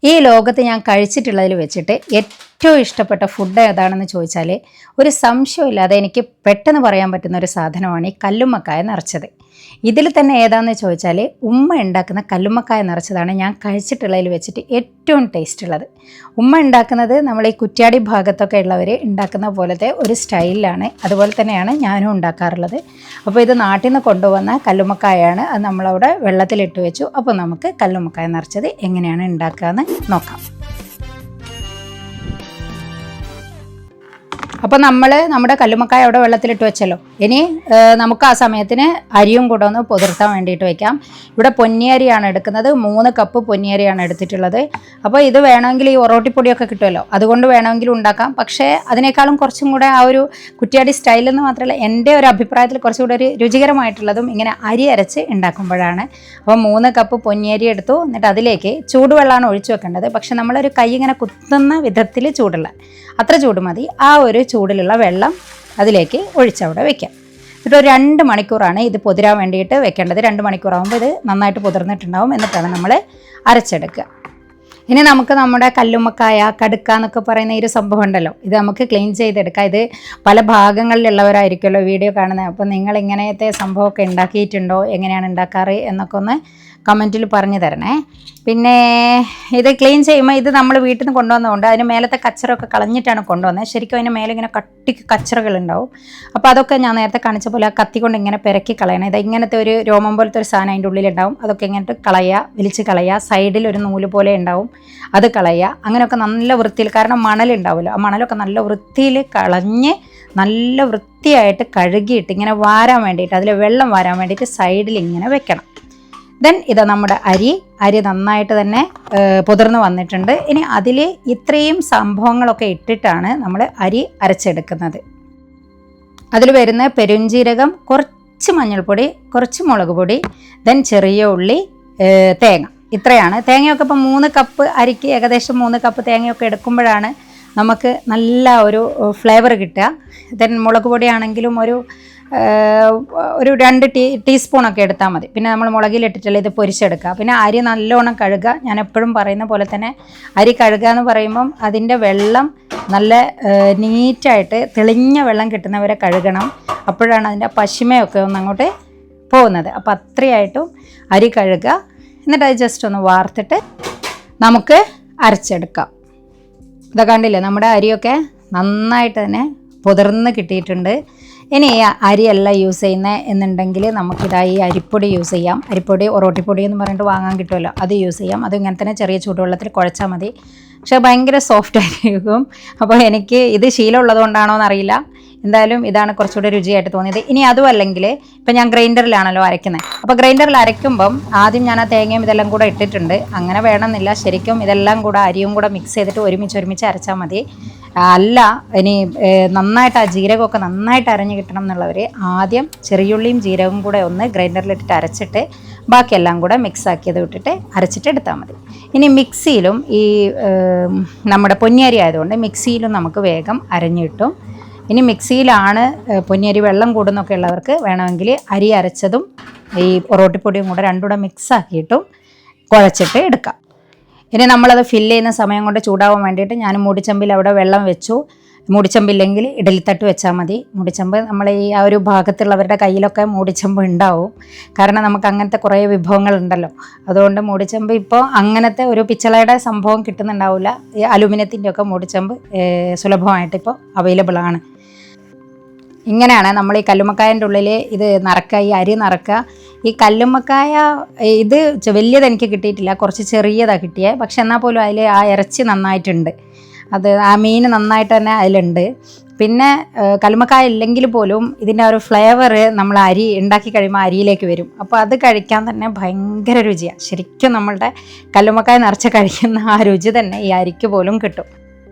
ഈ ലോകത്ത് ഞാൻ കഴിച്ചിട്ടുള്ളതിൽ വെച്ചിട്ട് ഏറ്റവും ഇഷ്ടപ്പെട്ട ഫുഡ് ഏതാണെന്ന് ചോദിച്ചാൽ ഒരു സംശയമില്ലാതെ എനിക്ക് പെട്ടെന്ന് പറയാൻ പറ്റുന്ന ഒരു സാധനമാണ് ഈ കല്ലുമ്മക്കായ നിറച്ചത്. ഇതിൽ തന്നെ ഏതാണെന്ന് ചോദിച്ചാൽ ഉമ്മ ഉണ്ടാക്കുന്ന കല്ലുമ്മക്കായ നിറച്ചതാണ് ഞാൻ കഴിച്ചിട്ടുള്ളതിൽ വെച്ചിട്ട് ഏറ്റവും ടേസ്റ്റ് ഉള്ളത്. ഉമ്മ ഉണ്ടാക്കുന്നത് നമ്മൾ ഈ കുറ്റ്യാടി ഭാഗത്തൊക്കെ ഉള്ളവർ ഉണ്ടാക്കുന്ന പോലത്തെ ഒരു സ്റ്റൈലിലാണ്. അതുപോലെ തന്നെയാണ് ഞാനും ഉണ്ടാക്കാറുള്ളത്. അപ്പോൾ ഇത് നാട്ടിൽ നിന്ന് കൊണ്ടുവന്ന കല്ലുമ്മക്കായാണ്. അത് നമ്മളവിടെ വെള്ളത്തിലിട്ട് വെച്ചു. അപ്പോൾ നമുക്ക് കല്ലുമ്മക്കായ നിറച്ചത് എങ്ങനെയാണ് ഉണ്ടാക്കുകയെന്ന് നോക്കാം. അപ്പോൾ നമ്മുടെ കല്ലുമ്മക്കായ അവിടെ വെള്ളത്തിലിട്ട് വെച്ചല്ലോ. ഇനി നമുക്ക് ആ സമയത്തിന് അരിയും കൂടെ ഒന്ന് പുതിർത്താൻ വേണ്ടിയിട്ട് വയ്ക്കാം. ഇവിടെ പൊന്നിയരിയാണ് എടുക്കുന്നത്. 3 കപ്പ് പൊന്നിയരിയാണ് എടുത്തിട്ടുള്ളത്. അപ്പോൾ ഇത് വേണമെങ്കിൽ ഈ ഒറോട്ടിപ്പൊടിയൊക്കെ കിട്ടുമല്ലോ, അതുകൊണ്ട് വേണമെങ്കിലും ഉണ്ടാക്കാം. പക്ഷേ അതിനേക്കാളും കുറച്ചും കൂടെ ആ ഒരു കുറ്റ്യാടി സ്റ്റൈലെന്ന് മാത്രമല്ല, എൻ്റെ ഒരു അഭിപ്രായത്തിൽ കുറച്ചുകൂടെ ഒരു രുചികരമായിട്ടുള്ളതും ഇങ്ങനെ അരി അരച്ച് ഉണ്ടാക്കുമ്പോഴാണ്. അപ്പോൾ 3 കപ്പ് പൊന്നിയരി എടുത്തു. എന്നിട്ട് അതിലേക്ക് ചൂടുവെള്ളമാണ് ഒഴിച്ചു വെക്കേണ്ടത്. പക്ഷെ നമ്മളൊരു കൈ ഇങ്ങനെ കുത്തുന്ന വിധത്തിൽ ചൂടുള്ള അത്ര ചൂട് മതി. ആ ഒരു ചൂടിലുള്ള വെള്ളം അതിലേക്ക് ഒഴിച്ചവിടെ വെക്കാം. എന്നിട്ട് ഒരു 2 മണിക്കൂറാണ് ഇത് പൊതിരാൻ വേണ്ടിയിട്ട് വെക്കേണ്ടത്. 2 മണിക്കൂറാകുമ്പോൾ ഇത് നന്നായിട്ട് പൊതിർന്നിട്ടുണ്ടാവും. എന്നിട്ടാണ് നമ്മൾ അരച്ചെടുക്കുക. ഇനി നമുക്ക് നമ്മുടെ കല്ലുമ്മക്കായ കടുക്ക എന്നൊക്കെ പറയുന്ന ഈ ഒരു സംഭവം ഉണ്ടല്ലോ, ഇത് നമുക്ക് ക്ലീൻ ചെയ്തെടുക്കാം. ഇത് പല ഭാഗങ്ങളിലുള്ളവരായിരിക്കുമല്ലോ വീഡിയോ കാണുന്നത്. അപ്പോൾ നിങ്ങൾ ഇങ്ങനത്തെ സംഭവമൊക്കെ ഉണ്ടാക്കിയിട്ടുണ്ടോ, എങ്ങനെയാണ് ഉണ്ടാക്കാറ് എന്നൊക്കെ ഒന്ന് കമൻറ്റിൽ പറഞ്ഞു തരണേ. പിന്നെ ഇത് ക്ലീൻ ചെയ്യുമ്പോൾ ഇത് നമ്മൾ വീട്ടിൽ നിന്ന് കൊണ്ടുവന്നതുകൊണ്ട് അതിന് മേലത്തെ കച്ചറൊക്കെ കളഞ്ഞിട്ടാണ് കൊണ്ടുവന്നത്. ശരിക്കും അതിന് മേലെ ഇങ്ങനെ കട്ടിക്ക് കച്ചറകളുണ്ടാവും. അപ്പോൾ അതൊക്കെ ഞാൻ നേരത്തെ കാണിച്ച പോലെ ആ കത്തി കൊണ്ട് ഇങ്ങനെ പെരക്കി കളയണം. ഇത് ഇങ്ങനത്തെ ഒരു രോമം പോലത്തെ ഒരു സാധനം അതിൻ്റെ ഉള്ളിലുണ്ടാവും. അതൊക്കെ ഇങ്ങോട്ട് കളയുക, വലിച്ച് കളയുക. സൈഡിൽ ഒരു നൂല് പോലെ ഉണ്ടാവും, അത് കളയുക. അങ്ങനെയൊക്കെ നല്ല വൃത്തിയിൽ, കാരണം മണലുണ്ടാവുമല്ലോ, ആ മണലൊക്കെ നല്ല വൃത്തിയിൽ കളഞ്ഞ് നല്ല വൃത്തിയായിട്ട് കഴുകിയിട്ട് ഇങ്ങനെ വാരാൻ വേണ്ടിയിട്ട്, അതിൽ വെള്ളം വാരാൻ വേണ്ടിയിട്ട് സൈഡിൽ ഇങ്ങനെ വെക്കണം. ദെൻ ഇത് നമ്മുടെ അരി നന്നായിട്ട് തന്നെ പുതിർന്ന് വന്നിട്ടുണ്ട്. ഇനി അതിൽ ഇത്രയും സംഭവങ്ങളൊക്കെ ഇട്ടിട്ടാണ് നമ്മൾ അരി അരച്ചെടുക്കുന്നത്. അതിൽ വരുന്ന പെരുംജീരകം, കുറച്ച് മഞ്ഞൾപ്പൊടി, കുറച്ച് മുളക് പൊടി, ദെൻ ചെറിയ ഉള്ളി, തേങ്ങ. ഇത്രയാണ്. തേങ്ങയൊക്കെ ഇപ്പോൾ 3 കപ്പ് അരിക്ക് ഏകദേശം 3 കപ്പ് തേങ്ങയൊക്കെ എടുക്കുമ്പോഴാണ് നമുക്ക് നല്ല ഒരു ഫ്ലേവർ കിട്ടുക. ദെൻ മുളക് പൊടിയാണെങ്കിലും ഒരു 2 ടീസ്പൂണൊക്കെ എടുത്താൽ മതി. പിന്നെ നമ്മൾ മുളകിലിട്ടിട്ടല്ലേ ഇത് പൊരിച്ചെടുക്കുക. പിന്നെ അരി നല്ലോണം കഴുകുക. ഞാൻ എപ്പോഴും പറയുന്ന പോലെ തന്നെ അരി കഴുകുക എന്ന് പറയുമ്പം അതിൻ്റെ വെള്ളം നല്ല നീറ്റായിട്ട് തെളിഞ്ഞ വെള്ളം കിട്ടുന്നവരെ കഴുകണം. അപ്പോഴാണ് അതിൻ്റെ പശിമയൊക്കെ ഒന്ന് അങ്ങോട്ട് പോകുന്നത്. അപ്പോൾ അത്രയായിട്ടും അരി കഴുകുക. എന്നിട്ട് അത് ജസ്റ്റ് ഒന്ന് വാർത്തിട്ട് നമുക്ക് അരച്ചെടുക്കാം. ഇതൊക്കെ കണ്ടില്ലേ, നമ്മുടെ അരിയൊക്കെ നന്നായിട്ട് തന്നെ പുതിർന്ന് കിട്ടിയിട്ടുണ്ട്. ഇനി ഈ അരിയല്ല യൂസ് ചെയ്യുന്നത് എന്നുണ്ടെങ്കിൽ നമുക്കിതായി അരിപ്പൊടി യൂസ് ചെയ്യാം. അരിപ്പൊടി ഒറോട്ടിപ്പൊടി എന്ന് പറഞ്ഞിട്ട് വാങ്ങാൻ കിട്ടുമല്ലോ, അത് യൂസ് ചെയ്യാം. അത് ഇങ്ങനെ തന്നെ ചെറിയ ചൂടുവെള്ളത്തിൽ കുഴച്ചാൽ മതി. പക്ഷേ ഭയങ്കര സോഫ്റ്റ് ആയിരിക്കും. അപ്പോൾ എനിക്ക് ഇത് ശീലമുള്ളത് കൊണ്ടാണോ എന്നറിയില്ല, എന്തായാലും ഇതാണ് കുറച്ചുകൂടി രുചിയായിട്ട് തോന്നിയത്. ഇനി അതും അല്ലെങ്കിൽ ഇപ്പം ഞാൻ ഗ്രൈൻഡറിലാണല്ലോ അരയ്ക്കുന്നത്. അപ്പോൾ ഗ്രൈൻഡറിൽ അരയ്ക്കുമ്പം ആദ്യം ഞാൻ ആ തേങ്ങയും ഇതെല്ലാം കൂടെ ഇട്ടിട്ടുണ്ട്. അങ്ങനെ വേണമെന്നില്ല. ശരിക്കും ഇതെല്ലാം കൂടെ അരിയും കൂടെ മിക്സ് ചെയ്തിട്ട് ഒരുമിച്ച് അരച്ചാൽ മതി. അല്ല, ഇനി നന്നായിട്ട് ആ ജീരകമൊക്കെ നന്നായിട്ട് അരഞ്ഞ് കിട്ടണം എന്നുള്ളവർ ആദ്യം ചെറിയുള്ളിയും ജീരകവും കൂടെ ഒന്ന് ഗ്രൈൻഡറിലിട്ടിട്ട് അരച്ചിട്ട് ബാക്കിയെല്ലാം കൂടെ മിക്സ് ആക്കിയത് വിട്ടിട്ട് അരച്ചിട്ട് എടുത്താൽ മതി. ഇനി മിക്സിയിലും ഈ നമ്മുടെ പൊന്നിയരി ആയതുകൊണ്ട് മിക്സിയിലും നമുക്ക് വേഗം അരഞ്ഞ് കിട്ടും. ഇനി മിക്സിയിലാണ് പൊന്നിയരി വെള്ളം കൂടുന്നൊക്കെ ഉള്ളവർക്ക് വേണമെങ്കിൽ അരി അരച്ചതും ഈ ഒറോട്ടിപ്പൊടിയും കൂടെ രണ്ടും കൂടെ മിക്സ് ആക്കിയിട്ടും കുഴച്ചിട്ട് എടുക്കാം. ഇനി നമ്മളത് ഫില്ല് ചെയ്യുന്ന സമയം കൊണ്ട് ചൂടാവാൻ വേണ്ടിയിട്ട് ഞാൻ മൂടിച്ചമ്പിൽ അവിടെ വെള്ളം വെച്ചു. മൂടിച്ചമ്പില്ലെങ്കിൽ ഇഡലിത്തട്ട് വെച്ചാൽ മതി. മൂടിച്ചമ്പ് നമ്മൾ ഈ ആ ഒരു ഭാഗത്തുള്ളവരുടെ കയ്യിലൊക്കെ മൂടിച്ചമ്പ് ഉണ്ടാവും. കാരണം നമുക്ക് അങ്ങനത്തെ കുറേ വിഭവങ്ങളുണ്ടല്ലോ, അതുകൊണ്ട് മൂടിച്ചമ്പ് ഇപ്പോൾ അങ്ങനത്തെ ഒരു പിച്ചളയുടെ സംഭവം കിട്ടുന്നുണ്ടാവില്ല. ഈ അലുമിനിയത്തിൻ്റെ ഒക്കെ മൂടിച്ചമ്പ് സുലഭമായിട്ട് ഇപ്പോൾ അവൈലബിൾ ആണ്. ഇങ്ങനെയാണ് നമ്മൾ ഈ കല്ലുമ്മക്കായൻ്റെ ഉള്ളിൽ ഇത് നിറക്കുക, ഈ അരി നിറക്കുക. ഈ കല്ലുമ്മക്കായ ഇത് വലിയത് എനിക്ക് കിട്ടിയിട്ടില്ല, കുറച്ച് ചെറിയതാണ് കിട്ടിയത്. പക്ഷെ എന്നാൽ പോലും അതിൽ ആ ഇറച്ചി നന്നായിട്ടുണ്ട്, അത് ആ മീൻ നന്നായിട്ട് തന്നെ അതിലുണ്ട്. പിന്നെ കല്ലുമ്മക്കായ ഇല്ലെങ്കിൽ പോലും ഇതിൻ്റെ ഒരു ഫ്ലേവർ നമ്മൾ അരി ഉണ്ടാക്കി കഴിയുമ്പോൾ അരിയിലേക്ക് വരും. അപ്പോൾ അത് കഴിക്കാൻ തന്നെ ഭയങ്കര രുചിയാണ്. ശരിക്കും നമ്മളുടെ കല്ലുമ്മക്കായ നിറച്ച് കഴിക്കുന്ന ആ രുചി തന്നെ ഈ അരിക്ക് പോലും കിട്ടും.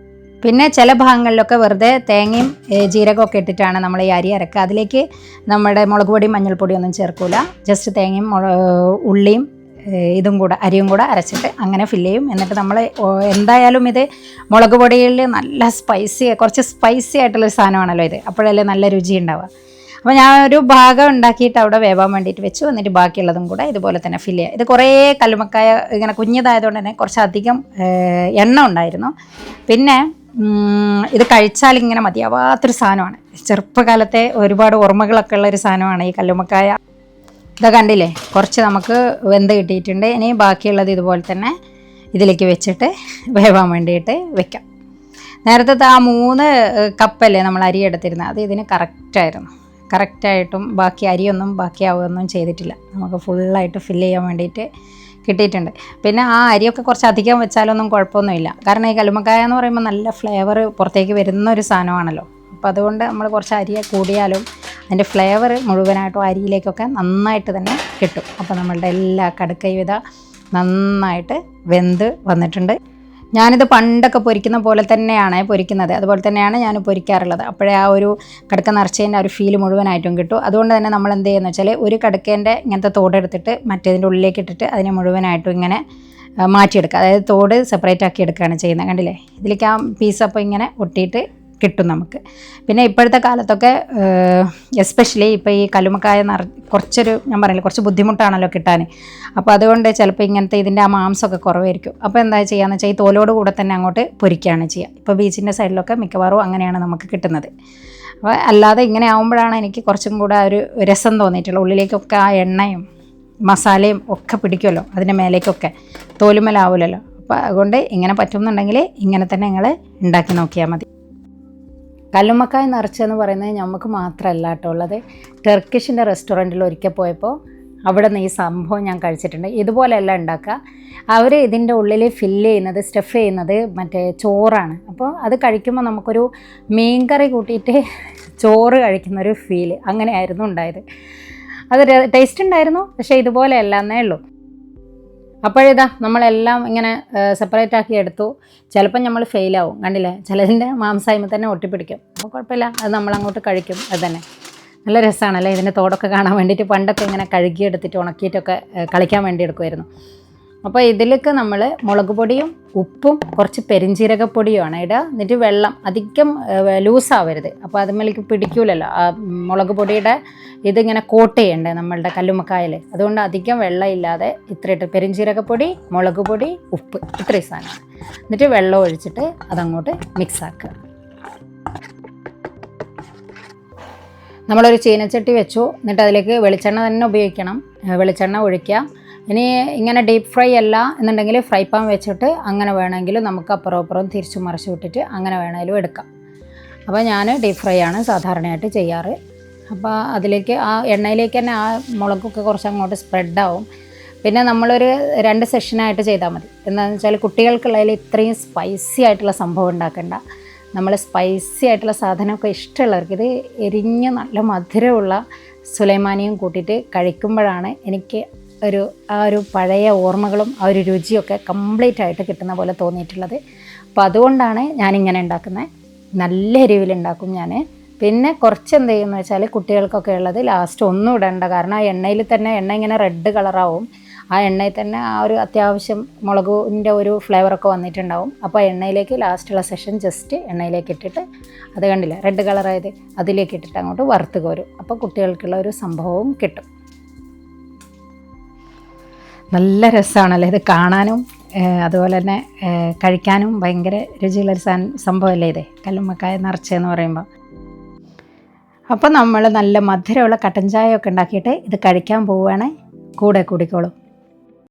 പിന്നെ ചില ഭാഗങ്ങളിലൊക്കെ വെറുതെ തേങ്ങയും ജീരകമൊക്കെ ഇട്ടിട്ടാണ് നമ്മൾ ഈ അരി അരക്കുക. അതിലേക്ക് നമ്മുടെ മുളക് പൊടിയും മഞ്ഞൾപ്പൊടിയും ഒന്നും ചേർക്കില്ല. ജസ്റ്റ് തേങ്ങയും ഉള്ളിയും ഇതും കൂടെ അരിയും കൂടെ അരച്ചിട്ട് അങ്ങനെ ഫില്ല് ചെയ്യും. എന്നിട്ട് നമ്മൾ എന്തായാലും ഇത് മുളക് പൊടിയിൽ നല്ല കുറച്ച് സ്പൈസി ആയിട്ടുള്ളൊരു സാധനമാണല്ലോ ഇത്, അപ്പോഴല്ലേ നല്ല രുചി ഉണ്ടാവുക. അപ്പോൾ ഞാൻ ഒരു ഭാഗം ഉണ്ടാക്കിയിട്ട് അവിടെ വേവാൻ വേണ്ടിയിട്ട് വെച്ചു. എന്നിട്ട് ബാക്കിയുള്ളതും കൂടെ ഇതുപോലെ തന്നെ ഫില്ല് ചെയ്യുക. ഇത് കുറേ കല്ലുമ്മക്കായ ഇങ്ങനെ കുഞ്ഞതായതുകൊണ്ട് തന്നെ കുറച്ചധികം എണ്ണ ഉണ്ടായിരുന്നു. പിന്നെ ഇത് കഴിച്ചാൽ ഇങ്ങനെ മതിയാവാത്തൊരു സാധനമാണ്. ചെറുപ്പകാലത്തെ ഒരുപാട് ഓർമ്മകളൊക്കെ ഉള്ളൊരു സാധനമാണ് ഈ കല്ലുമ്മക്കായ. ഇതാ കണ്ടില്ലേ, കുറച്ച് നമുക്ക് വെന്ത് കിട്ടിയിട്ടുണ്ട്. ഇനി ബാക്കിയുള്ളത് ഇതുപോലെ തന്നെ ഇതിലേക്ക് വെച്ചിട്ട് വേവാൻ വേണ്ടിയിട്ട് വെക്കാം. നേരത്തെ ആ 3 കപ്പല്ലേ നമ്മൾ അരി എടുത്തിരുന്നത്, അത് ഇതിന് കറക്റ്റായിരുന്നു. കറക്റ്റായിട്ടും ബാക്കി അരിയൊന്നും ബാക്കിയാവുകയൊന്നും ചെയ്തിട്ടില്ല. നമുക്ക് ഫുള്ളായിട്ട് ഫില്ല് ചെയ്യാൻ വേണ്ടിയിട്ട് കിട്ടിയിട്ടുണ്ട്. പിന്നെ ആ അരിയൊക്കെ കുറച്ച് അധികം വെച്ചാലൊന്നും കുഴപ്പമൊന്നുമില്ല. കാരണം ഈ കല്ലുമ്മക്കായ എന്ന് പറയുമ്പോൾ നല്ല ഫ്ലേവർ പുറത്തേക്ക് വരുന്ന ഒരു സാധനമാണല്ലോ. അപ്പോൾ അതുകൊണ്ട് നമ്മൾ കുറച്ച് അരി കൂടിയാലും അതിൻ്റെ ഫ്ലേവർ മുഴുവനായിട്ടും അരിയിലേക്കൊക്കെ നന്നായിട്ട് തന്നെ കിട്ടും. അപ്പോൾ നമ്മളുടെ എല്ലാ കടുക്കയും ഇതാ നന്നായിട്ട് വെന്ത് വന്നിട്ടുണ്ട്. ഞാനിത് പണ്ടൊക്കെ പൊരിക്കുന്ന പോലെ തന്നെയാണ് പൊരിക്കുന്നത്. അതുപോലെ തന്നെയാണ് ഞാൻ പൊരിക്കാറുള്ളത്. അപ്പോഴേ ആ ഒരു കടുക്ക നിറച്ചതിൻ്റെ ആ ഒരു ഫീൽ മുഴുവനായിട്ടും കിട്ടും. അതുകൊണ്ട് തന്നെ നമ്മൾ എന്ത് ചെയ്യുന്നത് വെച്ചാൽ ഒരു കടുക്കേൻ്റെ ഇങ്ങനത്തെ തോടെടുത്തിട്ട് മറ്റേതിൻ്റെ ഉള്ളിലേക്ക് ഇട്ടിട്ട് അതിനെ മുഴുവനായിട്ടും ഇങ്ങനെ മാറ്റിയെടുക്കുക. അതായത് തോട് സെപ്പറേറ്റ് ആക്കി എടുക്കുകയാണ് ചെയ്യുന്നത്. കണ്ടില്ലേ, ഇതിലേക്ക് ആ പീസ് അപ്പോൾ ഇങ്ങനെ ഒട്ടിയിട്ട് കിട്ടും നമുക്ക്. പിന്നെ ഇപ്പോഴത്തെ കാലത്തൊക്കെ എസ്പെഷ്യലി ഇപ്പോൾ ഈ കല്ലുമ്മക്കായ കുറച്ചൊരു ഞാൻ പറയില്ല കുറച്ച് ബുദ്ധിമുട്ടാണല്ലോ കിട്ടാൻ. അപ്പോൾ അതുകൊണ്ട് ചിലപ്പോൾ ഇങ്ങനത്തെ ഇതിൻ്റെ ആ മാംസമൊക്കെ കുറവായിരിക്കും. അപ്പോൾ എന്താ ചെയ്യുകയെന്ന് വെച്ചാൽ ഈ തോലോട് കൂടെ തന്നെ അങ്ങോട്ട് പൊരിക്കുകയാണ് ചെയ്യുക. ഇപ്പോൾ ബീച്ചിൻ്റെ സൈഡിലൊക്കെ മിക്കവാറും അങ്ങനെയാണ് നമുക്ക് കിട്ടുന്നത്. അപ്പോൾ അല്ലാതെ ഇങ്ങനെ ആകുമ്പോഴാണ് എനിക്ക് കുറച്ചും കൂടെ ഒരു രസം തോന്നിയിട്ടുള്ളത്. ഉള്ളിലേക്കൊക്കെ ആ എണ്ണയും മസാലയും ഒക്കെ പിടിക്കുമല്ലോ അതിൻ്റെ മേലേക്കൊക്കെ, തോലുമേലാവില്ലല്ലോ. അപ്പോൾ അതുകൊണ്ട് ഇങ്ങനെ പറ്റുമെന്നുണ്ടെങ്കിൽ ഇങ്ങനെ തന്നെ നിങ്ങൾ ഉണ്ടാക്കി നോക്കിയാൽ മതി. കല്ലുമ്മക്കായ നിറച്ചെന്ന് പറയുന്നത് നമുക്ക് മാത്രമല്ല കേട്ടോ ഉള്ളത്. ടർക്കിഷിൻ്റെ റെസ്റ്റോറൻറ്റിൽ ഒരിക്കൽ പോയപ്പോൾ അവിടെ നിന്ന് ഈ സംഭവം ഞാൻ കഴിച്ചിട്ടുണ്ട്. ഇതുപോലെയല്ല ഉണ്ടാക്കുക. അവർ ഇതിൻ്റെ ഉള്ളിൽ ഫില്ല് ചെയ്യുന്നത്, സ്റ്റഫ് ചെയ്യുന്നത് മറ്റേ ചോറാണ്. അപ്പോൾ അത് കഴിക്കുമ്പോൾ നമുക്കൊരു മീൻകറി കൂട്ടിയിട്ട് ചോറ് കഴിക്കുന്നൊരു ഫീല് അങ്ങനെയായിരുന്നു ഉണ്ടായത്. അത് ടേസ്റ്റ് ഉണ്ടായിരുന്നു, പക്ഷേ ഇതുപോലെയല്ല എന്നേ ഉള്ളൂ. അപ്പോഴിതാ നമ്മളെല്ലാം ഇങ്ങനെ സെപ്പറേറ്റ് ആക്കി എടുത്തു. ചിലപ്പം നമ്മൾ ഫെയിലാവും, കണ്ടില്ലേ, ചിലതിൻ്റെ മാംസായ്മ തന്നെ ഒട്ടിപ്പിടിക്കും. അപ്പോൾ കുഴപ്പമില്ല, അത് നമ്മളങ്ങോട്ട് കഴിക്കും. അത് തന്നെ നല്ല രസമാണല്ലേ ഇതിൻ്റെ തോടൊക്കെ കാണാൻ വേണ്ടിയിട്ട്. പണ്ടൊക്കെ ഇങ്ങനെ കഴുകിയെടുത്തിട്ട് ഉണക്കിയിട്ടൊക്കെ കളിക്കാൻ വേണ്ടി എടുക്കുമായിരുന്നു. അപ്പോൾ ഇതിലേക്ക് നമ്മൾ മുളക് പൊടിയും ഉപ്പും കുറച്ച് പെരിഞ്ജീരകപ്പൊടിയുമാണ് ഇടുക. എന്നിട്ട് വെള്ളം അധികം ലൂസാവരുത്, അപ്പോൾ അതുമ്മലേക്ക് പിടിക്കൂലല്ലോ. ആ മുളക് പൊടിയുടെ ഇതിങ്ങനെ കോട്ട് ചെയ്യണ്ടേ നമ്മളുടെ കല്ലുമ്മക്കായൽ. അതുകൊണ്ട് അധികം വെള്ളം ഇല്ലാതെ ഇത്രയിട്ട് പെരിഞ്ജീരകപ്പൊടി, മുളക് പൊടി, ഉപ്പ്, ഇത്രയും സാധനമാണ്. എന്നിട്ട് വെള്ളം ഒഴിച്ചിട്ട് അതങ്ങോട്ട് മിക്സാക്കുക. നമ്മളൊരു ചീനച്ചട്ടി വെച്ചു. എന്നിട്ട് അതിലേക്ക് വെളിച്ചെണ്ണ തന്നെ ഉപയോഗിക്കണം. വെളിച്ചെണ്ണ ഒഴിക്കുക. ഇനി ഇങ്ങനെ ഡീപ്പ് ഫ്രൈ അല്ല എന്നുണ്ടെങ്കിൽ ഫ്രൈ പാൻ വെച്ചിട്ട് അങ്ങനെ വേണമെങ്കിലും നമുക്ക് അപ്പുറം തിരിച്ചു മറിച്ച് വിട്ടിട്ട് അങ്ങനെ വേണമെങ്കിലും എടുക്കാം. അപ്പോൾ ഞാൻ ഡീപ്പ് ഫ്രൈ ആണ് സാധാരണയായിട്ട് ചെയ്യാറ്. അപ്പോൾ അതിലേക്ക് ആ എണ്ണയിലേക്ക് തന്നെ ആ മുളകൊക്കെ കുറച്ച് അങ്ങോട്ട് സ്പ്രെഡാവും. പിന്നെ നമ്മളൊരു 2 സെഷനായിട്ട് ചെയ്താൽ മതി. എന്താണെന്ന് വെച്ചാൽ കുട്ടികൾക്കുള്ളതിൽ ഇത്രയും സ്പൈസി ആയിട്ടുള്ള സംഭവം ഉണ്ടാക്കണ്ട. നമ്മൾ സ്പൈസി ആയിട്ടുള്ള സാധനമൊക്കെ ഇഷ്ടമുള്ളവർക്ക് ഇത് എരിഞ്ഞ് നല്ല മധുരമുള്ള സുലൈമാനിയും കൂട്ടിയിട്ട് കഴിക്കുമ്പോഴാണ് എനിക്ക് ആ ഒരു പഴയ ഓർമ്മകളും ആ ഒരു രുചിയൊക്കെ കംപ്ലീറ്റ് ആയിട്ട് കിട്ടുന്ന പോലെ തോന്നിയിട്ടുള്ളത്. അപ്പോൾ അതുകൊണ്ടാണ് ഞാനിങ്ങനെ ഉണ്ടാക്കുന്നത്. നല്ല എരിവിലുണ്ടാക്കും ഞാൻ. പിന്നെ കുറച്ച് എന്ത് ചെയ്യുമെന്ന് വെച്ചാൽ കുട്ടികൾക്കൊക്കെ ഉള്ളത് ലാസ്റ്റ് ഒന്നും ഇടേണ്ട. കാരണം ആ എണ്ണയിൽ തന്നെ എണ്ണ ഇങ്ങനെ റെഡ് കളറാവും. ആ എണ്ണയിൽ തന്നെ ആ ഒരു അത്യാവശ്യം മുളകിൻ്റെ ഒരു ഫ്ലേവറൊക്കെ വന്നിട്ടുണ്ടാവും. അപ്പോൾ ആ എണ്ണയിലേക്ക് ലാസ്റ്റുള്ള സെഷൻ ജസ്റ്റ് എണ്ണയിലേക്ക് ഇട്ടിട്ട്, അത് കണ്ടില്ല റെഡ് കളറായത്, അതിലേക്ക് ഇട്ടിട്ട് അങ്ങോട്ട് വറുത്ത് കോരും. അപ്പോൾ കുട്ടികൾക്കുള്ള ഒരു സംഭവവും കിട്ടും. നല്ല രസമാണല്ലേ ഇത് കാണാനും, അതുപോലെ തന്നെ കഴിക്കാനും ഭയങ്കര രുചിയുള്ളൊരു സംഭവമല്ലേ ഇത് കല്ലുമ്മക്കായ നിറച്ചെന്ന് പറയുമ്പോൾ. അപ്പോൾ നമ്മൾ നല്ല മധുരമുള്ള കട്ടൻ ചായ ഒക്കെ ഉണ്ടാക്കിയിട്ട് ഇത് കഴിക്കാൻ പോവുകയാണ്. കൂടെ കൂടിക്കോളും.